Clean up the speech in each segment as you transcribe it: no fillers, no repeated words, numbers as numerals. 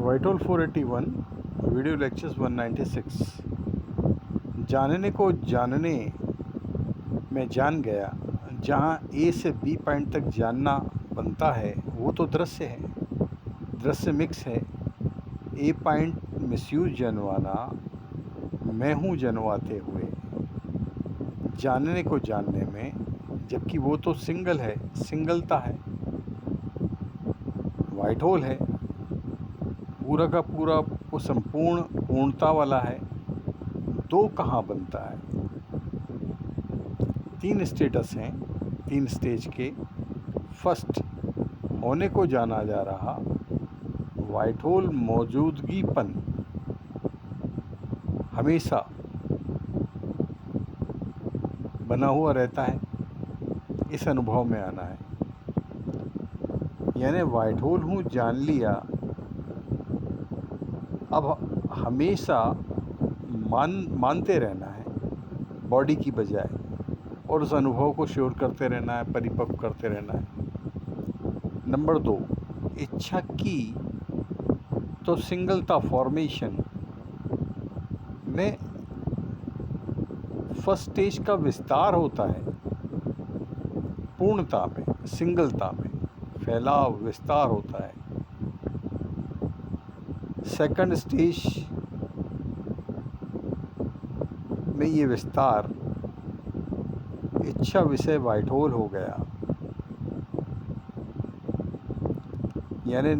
वाइटोल 481 video lectures 196। जानने को जानने में जान गया। जहाँ ए से बी पॉइंट तक जानना बनता है वो तो दृश्य है, दृश्य मिक्स है। ए पॉइंट मिसयूज जनवाना, मैं हूँ जनवाते हुए। जानने को जानने में, जबकि वो तो सिंगल है, सिंगलता है। वाइट होल है, पूरा का पूरा वो संपूर्ण पूर्णता वाला है। दो कहाँ बनता है? तीन स्टेटस हैं, तीन स्टेज के। फर्स्ट, होने को जाना जा रहा वाइट होल मौजूदगीपन हमेशा बना हुआ रहता है, इस अनुभव में आना है। यानी वाइट होल हूँ जान लिया, अब हमेशा मानते रहना है बॉडी की बजाय, और उस अनुभव को श्योर करते रहना है, परिपक्व करते रहना है। नंबर 2, इच्छा की तो सिंगलता फॉर्मेशन में फर्स्ट स्टेज का विस्तार होता है, पूर्णता में, सिंगलता में फैलाव विस्तार होता है। सेकंड स्टेज में ये विस्तार इच्छा विषय वाइट होल हो गया। यानी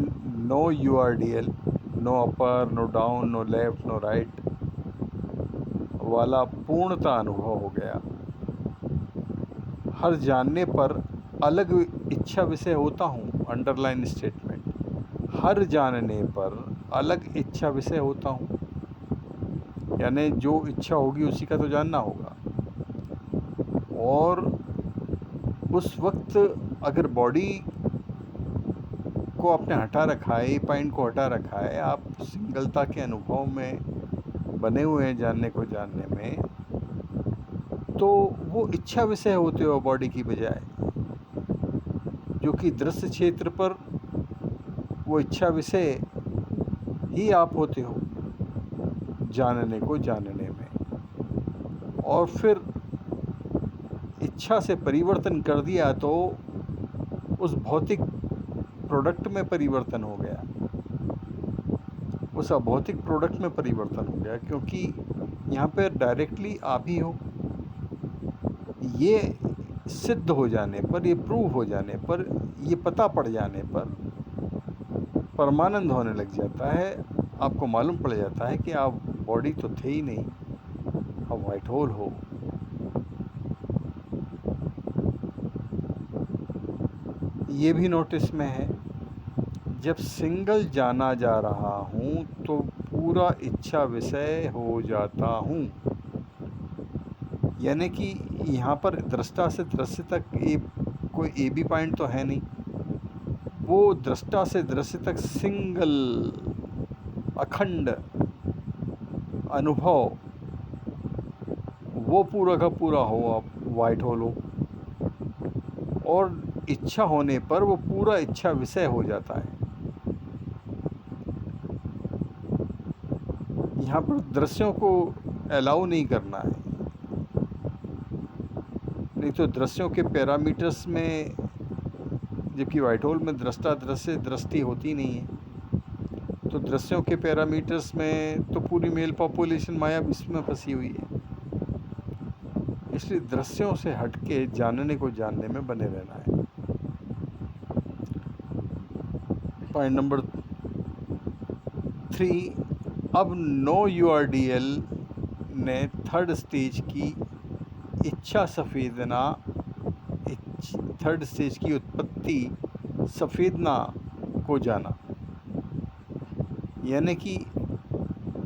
no URDL, no upper, no down, no left, no right वाला पूर्णता अनुभव हो गया। हर जानने पर अलग इच्छा विषय होता हूँ, अंडरलाइन स्टेटमेंट। हर जानने पर अलग इच्छा विषय होता हूँ, यानी जो इच्छा होगी उसी का तो जानना होगा। और उस वक्त अगर बॉडी को आपने हटा रखा है, ए पॉइंट को हटा रखा है, आप सिंगलता के अनुभव में बने हुए हैं जानने को जानने में, तो वो इच्छा विषय होते हो बॉडी की बजाय, जो कि दृश्य क्षेत्र पर वो इच्छा विषय ही आप होते हो जानने को जानने में। और फिर इच्छा से परिवर्तन कर दिया तो उस भौतिक प्रोडक्ट में परिवर्तन हो गया, उस अभौतिक प्रोडक्ट में परिवर्तन हो गया, क्योंकि यहाँ पर डायरेक्टली आप ही हो। ये सिद्ध हो जाने पर, ये प्रूव हो जाने पर, ये पता पड़ जाने पर परमानंद होने लग जाता है। आपको मालूम पड़ जाता है कि आप बॉडी तो थे ही नहीं, आप वाइट होल हो। ये भी नोटिस में है, जब सिंगल जाना जा रहा हूँ तो पूरा इच्छा विषय हो जाता हूँ। यानी कि यहाँ पर दृष्टा से दृश्य तक कोई ए बी पॉइंट तो है नहीं, वो दृष्टा से दृश्य तक सिंगल अखंड अनुभव, वो पूरा का पूरा हो, आप वाइट होल हो। और इच्छा होने पर वो पूरा इच्छा विषय हो जाता है। यहाँ पर दृश्यों को अलाउ नहीं करना है, नहीं तो दृश्यों के पैरामीटर्स में, जबकि वाइट होल में दृष्टा दृश्य दृष्टि होती नहीं है, तो दृश्यों के पैरामीटर्स में तो पूरी मेल पॉपुलेशन माया विश्व में फंसी हुई है। इसलिए दृश्यों से हटके जानने को जानने में बने रहना है। पॉइंट नंबर 3, अब नो URDL ने थर्ड स्टेज की इच्छा सफेदना, थर्ड स्टेज की उत्पत्ति सफेदना को जाना। यानी कि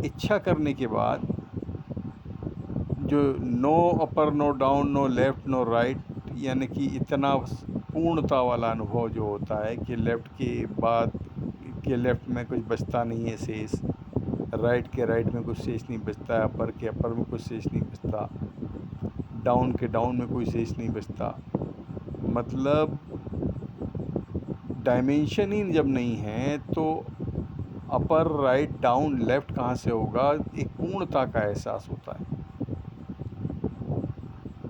इच्छा करने के बाद जो no upper, no down, no left, no right, यानी कि इतना पूर्णता वाला अनुभव जो होता है कि लेफ्ट के बाद के लेफ्ट में कुछ बचता नहीं है शेष, राइट के राइट में कुछ शेष नहीं बचता है, अपर के अपर में कुछ शेष नहीं बचता, डाउन के डाउन में कोई शेष नहीं बचता। मतलब डायमेंशन ही जब नहीं है तो अपर, राइट, डाउन, लेफ्ट कहाँ से होगा, एक पूर्णता का एहसास होता है।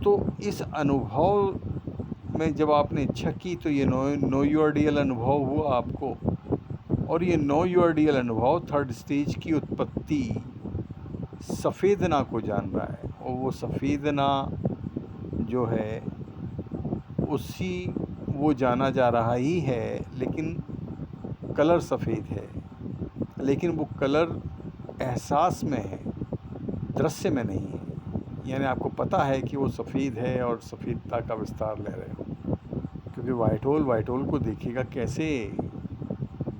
तो इस अनुभव में जब आपने इच्छा की तो ये नो योर डीएल अनुभव हुआ आपको, और ये नो योर डीएल अनुभव थर्ड स्टेज की उत्पत्ति सफ़ेदना को जान रहा है, और वो सफ़ेदना जो है उसी वो जाना जा रहा ही है, लेकिन कलर सफ़ेद है, लेकिन वो कलर एहसास में है, दृश्य में नहीं है। यानी आपको पता है कि वो सफ़ेद है और सफ़ेदता का विस्तार ले रहे हो, क्योंकि वाइट होल को देखेगा कैसे,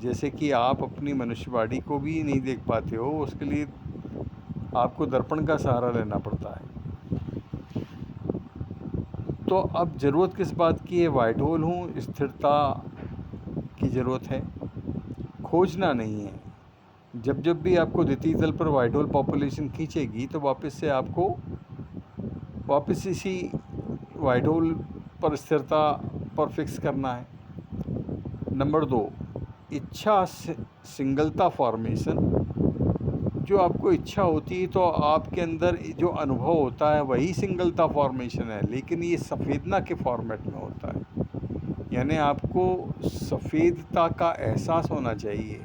जैसे कि आप अपनी मनुष्य बॉडी को भी नहीं देख पाते हो, उसके लिए आपको दर्पण का सहारा लेना पड़ता है। तो अब ज़रूरत किस बात की है? वाइट होल हूँ, स्थिरता की ज़रूरत है, खोजना नहीं है। जब जब भी आपको द्वितीय तल पर वाइट होल पॉपुलेशन खींचेगी तो वापस इसी वाइट होल पर स्थिरता पर फिक्स करना है। नंबर 2, इच्छा सिंगलता फॉर्मेशन। जो आपको इच्छा होती है तो आपके अंदर जो अनुभव होता है वही सिंगलता फॉर्मेशन है, लेकिन ये सफ़ेदना के फॉर्मेट में होता है। यानी आपको सफ़ेदता का एहसास होना चाहिए,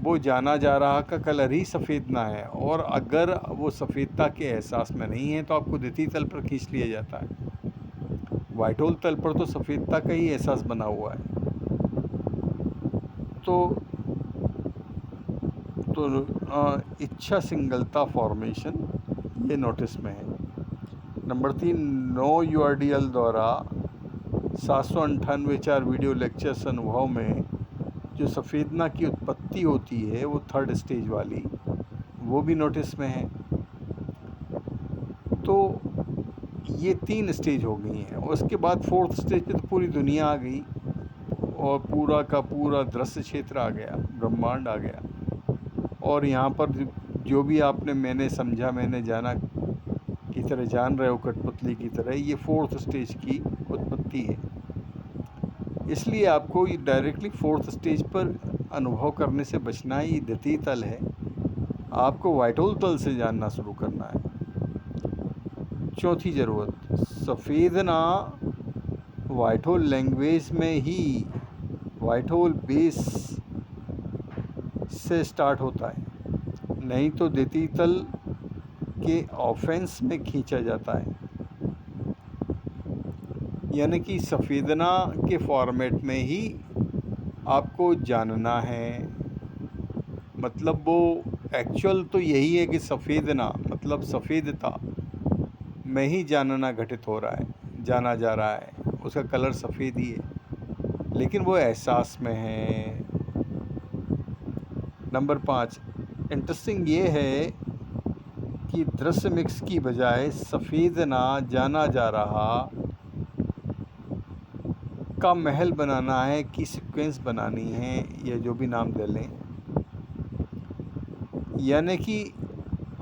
वो जाना जा रहा का कलर ही सफ़ेदना है, और अगर वो सफ़ेदता के एहसास में नहीं है तो आपको द्वितीय तल पर खींच लिया जाता है। वाइट होल तल पर तो सफ़ेदता का ही एहसास बना हुआ है। तो इच्छा सिंगलता फॉर्मेशन ये नोटिस में है। नंबर 3, नो यूआरडीएल द्वारा 798 4 वीडियो लेक्चर्स अनुभव में जो सफ़ेदना की उत्पत्ति होती है वो थर्ड स्टेज वाली, वो भी नोटिस में है। तो ये 3 स्टेज हो गई हैं, और उसके बाद फोर्थ स्टेज पे तो पूरी दुनिया आ गई, और पूरा का पूरा दृश्य क्षेत्र आ गया, ब्रह्मांड आ गया, और यहाँ पर जो भी मैंने समझा, मैंने जाना की तरह जान रहे हो कठपुतली की तरह, ये फोर्थ स्टेज की उत्पत्ति है। इसलिए आपको ये डायरेक्टली फोर्थ स्टेज पर अनुभव करने से बचना है। ये द्वितीय तल है, आपको वाइट होल तल से जानना शुरू करना है। चौथी ज़रूरत, सफ़ेदना वाइट होल लैंग्वेज में ही वाइट होल बेस से स्टार्ट होता है, नहीं तो द्वितीय तल के ऑफेंस में खींचा जाता है। यानी कि सफ़ेदना के फॉर्मेट में ही आपको जानना है। मतलब वो एक्चुअल तो यही है कि सफ़ेदना मतलब सफ़ेदता में ही जानना घटित हो रहा है, जाना जा रहा है, उसका कलर सफ़ेद ही है, लेकिन वो एहसास में है। नंबर 5, इंटरेस्टिंग ये है कि दृश्य मिक्स की बजाय सफ़ेदना जाना जा रहा का महल बनाना है कि सीक्वेंस बनानी है, या जो भी नाम दे लें। यानी कि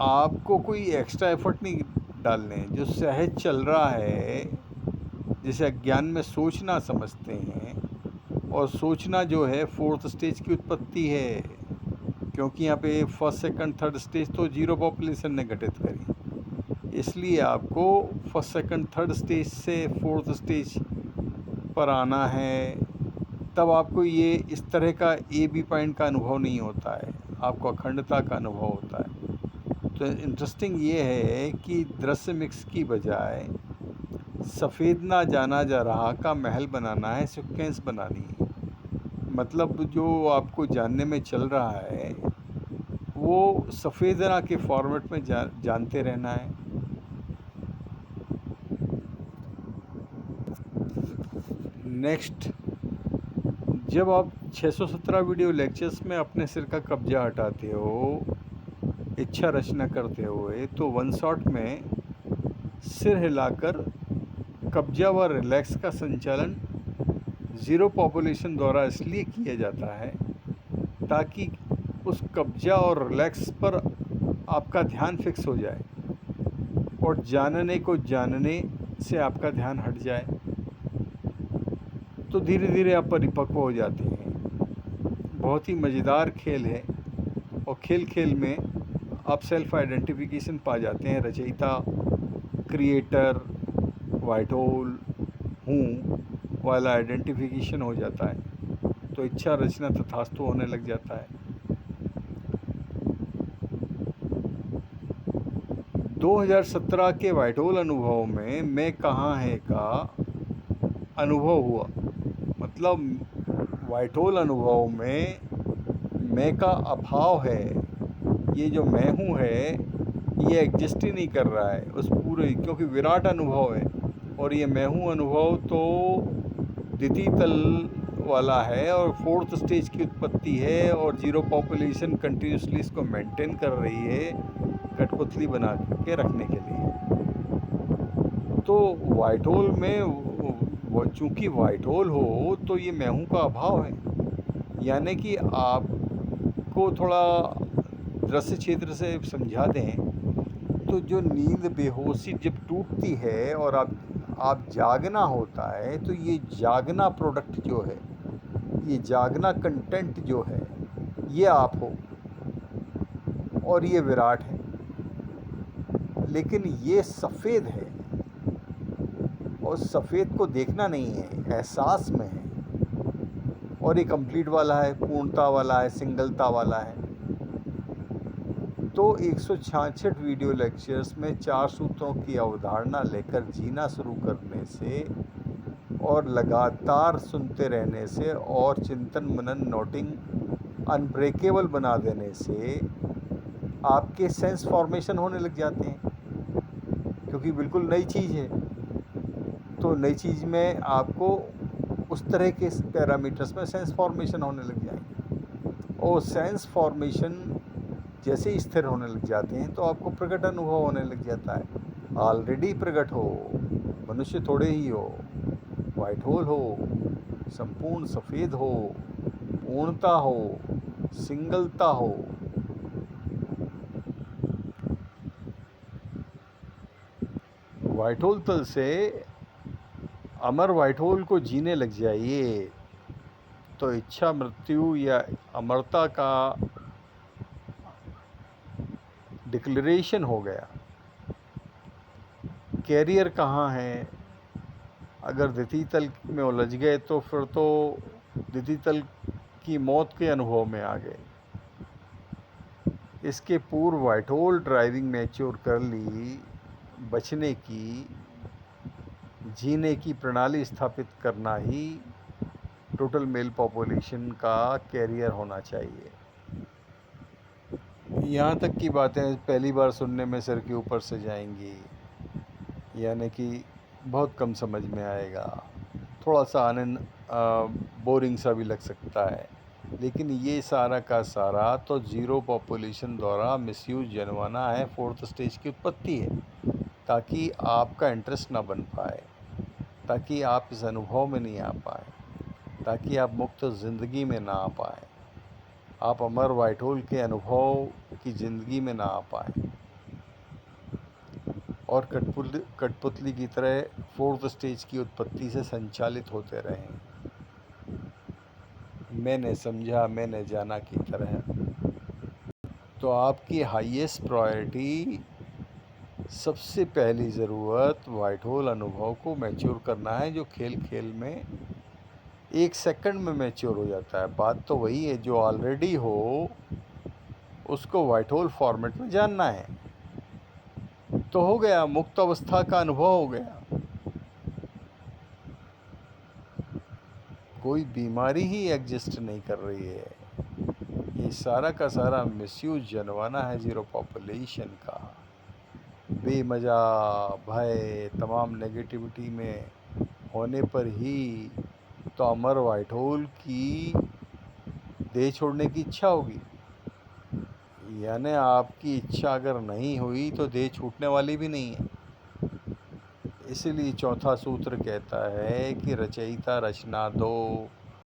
आपको कोई एक्स्ट्रा एफर्ट नहीं डालने, जो सहज चल रहा है, जैसे अज्ञान में सोचना समझते हैं, और सोचना जो है फोर्थ स्टेज की उत्पत्ति है, क्योंकि यहाँ पे फर्स्ट सेकंड थर्ड स्टेज तो जीरो पॉपुलेशन ने घटित करी। इसलिए आपको फर्स्ट सेकंड थर्ड स्टेज से फोर्थ स्टेज पर आना है, तब आपको ये इस तरह का ए बी पॉइंट का अनुभव नहीं होता है, आपको अखंडता का अनुभव होता है। तो इंटरेस्टिंग ये है कि दृश्य मिक्स की बजाय सफ़ेदना जाना जा रहा का महल बनाना है, सीक्वेंस बनानी है। मतलब जो आपको जानने में चल रहा है वो सफ़ेदना के फॉर्मेट में जानते रहना है। नेक्स्ट, जब आप 617 वीडियो लेक्चर्स में अपने सिर का कब्जा हटाते हो, इच्छा रचना करते हुए, तो वन शॉट में सिर हिलाकर कब्जा व रिलैक्स का संचालन ज़ीरो पॉपुलेशन द्वारा इसलिए किया जाता है ताकि उस कब्जा और रिलैक्स पर आपका ध्यान फिक्स हो जाए और जानने को जानने से आपका ध्यान हट जाए, तो धीरे धीरे आप परिपक्व हो जाते हैं। बहुत ही मज़ेदार खेल है और खेल में आप सेल्फ आइडेंटिफिकेशन पा जाते हैं। रचयिता, क्रिएटर, वाइट होल हूँ वाला आइडेंटिफिकेशन हो जाता है, तो इच्छा रचना तथास्तु होने लग जाता है। 2017 के वाइट होल अनुभव में मैं कहाँ है का अनुभव हुआ। मतलब वाइट होल अनुभव में मैं का अभाव है। ये जो मैं हूँ है ये एग्जिस्ट ही नहीं कर रहा है उस पूरे, क्योंकि विराट अनुभव है और ये मैं हूँ अनुभव तो द्वितीय तल वाला है और फोर्थ स्टेज की उत्पत्ति है और जीरो पॉपुलेशन कंटिन्यूसली इसको मेंटेन कर रही है कठपुतली बना के रखने के लिए। तो वाइट होल में चूँकि वाइट होल हो तो ये मैं हूँ का अभाव है। यानी कि आपको थोड़ा दृश्य क्षेत्र से समझा दें तो जो नींद बेहोशी जब टूटती है और आप जागना होता है, तो ये जागना प्रोडक्ट जो है, ये जागना कंटेंट जो है, ये आप हो और ये विराट है। लेकिन ये सफ़ेद है और सफ़ेद को देखना नहीं है, एहसास में है और ये कंप्लीट वाला है, पूर्णता वाला है, सिंगलता वाला है। तो 166 वीडियो लेक्चर्स में 4 सूत्रों की अवधारणा लेकर जीना शुरू करने से और लगातार सुनते रहने से और चिंतन मनन नोटिंग अनब्रेकेबल बना देने से आपके सेंस फॉर्मेशन होने लग जाते हैं, क्योंकि बिल्कुल नई चीज़ है। तो नई चीज़ में आपको उस तरह के पैरामीटर्स में सेंस फॉर्मेशन होने लग जाएंगे और सेंस फॉर्मेशन जैसे ही स्थिर होने लग जाते हैं तो आपको प्रकट अनुभव होने लग जाता है। ऑलरेडी प्रकट हो, मनुष्य थोड़े ही हो, वाइट होल हो, संपूर्ण सफ़ेद हो, पूर्णता हो, सिंगलता हो। वाइट होल तल से अमर वाइट होल को जीने लग जाइए तो इच्छा मृत्यु या अमरता का डिक्लेरेशन हो गया। कैरियर कहाँ है? अगर द्वितीय तल में उलझ गए तो फिर तो द्वितीय तल की मौत के अनुभव में आ गए। इसके पूर्व वाइट होल ड्राइविंग मैच्योर कर ली, बचने की, जीने की प्रणाली स्थापित करना ही टोटल मेल पॉपुलेशन का कैरियर होना चाहिए। यहाँ तक की बातें पहली बार सुनने में सिर के ऊपर से जाएंगी, यानी कि बहुत कम समझ में आएगा, थोड़ा सा आनंद बोरिंग सा भी लग सकता है। लेकिन ये सारा का सारा तो जीरो पॉपुलेशन द्वारा मिसयूज जनवाना है, फोर्थ स्टेज की उत्पत्ति है, ताकि आपका इंटरेस्ट ना बन पाए, ताकि आप इस अनुभव में नहीं आ पाए, ताकि आप मुक्त ज़िंदगी में ना आ पाए, आप अमर वाइट होल के अनुभव की ज़िंदगी में ना आ पाए और कठपुतली की तरह फोर्थ स्टेज की उत्पत्ति से संचालित होते रहें, मैंने समझा मैंने जाना की तरह। तो आपकी हाईएस्ट प्रायोरिटी, सबसे पहली ज़रूरत वाइट होल अनुभव को मैच्योर करना है, जो खेल में 1 सेकंड में मैच्योर हो जाता है। बात तो वही है, जो ऑलरेडी हो उसको वाइट होल फॉर्मेट में जानना है, तो हो गया, मुक्त अवस्था का अनुभव हो गया। कोई बीमारी ही एग्जिस्ट नहीं कर रही है, ये सारा का सारा मिसयूज जनवाना है जीरो पॉपुलेशन का। बेमजा भय तमाम नेगेटिविटी में होने पर ही तो अमर वाइट होल की देह छोड़ने की इच्छा होगी। यानी आपकी इच्छा अगर नहीं हुई तो देह छूटने वाली भी नहीं है। इसीलिए चौथा सूत्र कहता है कि रचयिता रचना दो,